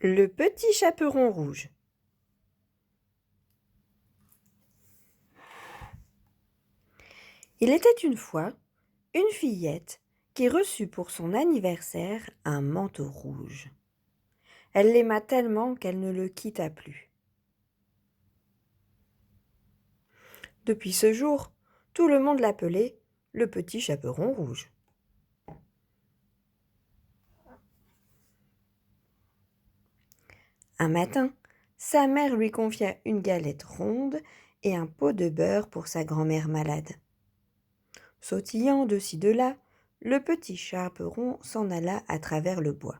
Le petit chaperon rouge. Il était une fois une fillette qui reçut pour son anniversaire un manteau rouge. Elle l'aima tellement qu'elle ne le quitta plus. Depuis ce jour, tout le monde l'appelait le petit chaperon rouge. Un matin, sa mère lui confia une galette ronde et un pot de beurre pour sa grand-mère malade. Sautillant de ci de là, le petit chaperon s'en alla à travers le bois.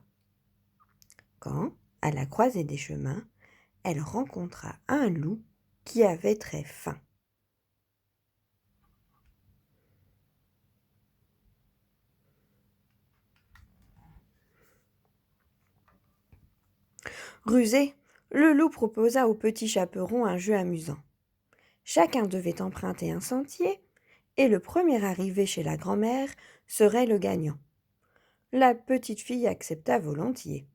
Quand, à la croisée des chemins, elle rencontra un loup qui avait très faim. Rusé, le loup proposa au petit chaperon un jeu amusant. Chacun devait emprunter un sentier, et le premier arrivé chez la grand-mère serait le gagnant. La petite fille accepta volontiers.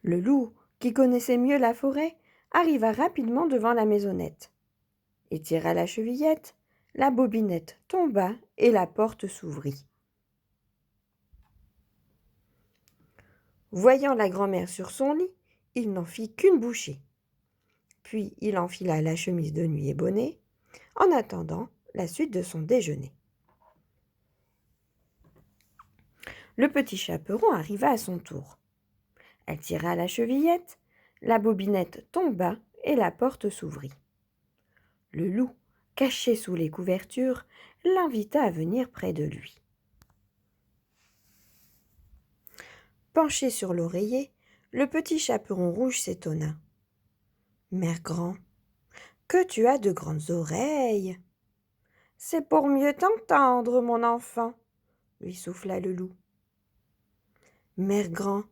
Le loup, qui connaissait mieux la forêt, arriva rapidement devant la maisonnette. Il tira la chevillette, la bobinette tomba et la porte s'ouvrit. Voyant la grand-mère sur son lit, il n'en fit qu'une bouchée. Puis il enfila la chemise de nuit et bonnet, en attendant la suite de son déjeuner. Le petit chaperon arriva à son tour. Elle tira la chevillette, la bobinette tomba et la porte s'ouvrit. Le loup, caché sous les couvertures, l'invita à venir près de lui. Penché sur l'oreiller, le petit chaperon rouge s'étonna. « Mère grand, que tu as de grandes oreilles !»« C'est pour mieux t'entendre, mon enfant, » lui souffla le loup. « Mère grand,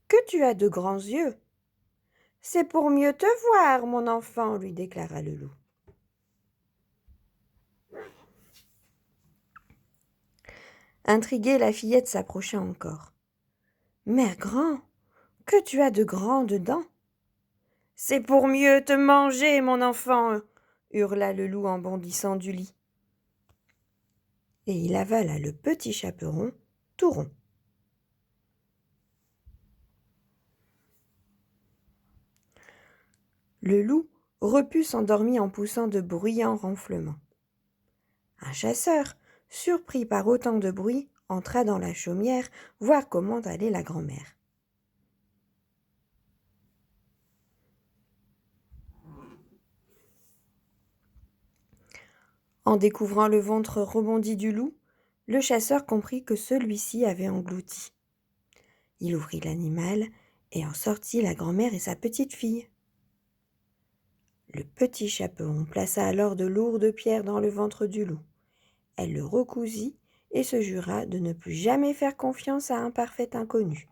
que tu as de grands yeux !»« C'est pour mieux te voir, mon enfant, » lui déclara le loup. Intriguée, la fillette s'approcha encore. « Mère grand, que tu as de grandes dents !»« C'est pour mieux te manger, mon enfant !» hurla le loup en bondissant du lit. Et il avala le petit chaperon tout rond. Le loup reput s'endormit en poussant de bruyants ronflements. Un chasseur, surpris par autant de bruit, entra dans la chaumière voir comment allait la grand-mère. En découvrant le ventre rebondi du loup, le chasseur comprit que celui-ci avait englouti. Il ouvrit l'animal et en sortit la grand-mère et sa petite fille. Le petit chaperon plaça alors de lourdes pierres dans le ventre du loup. Elle le recousit et se jura de ne plus jamais faire confiance à un parfait inconnu.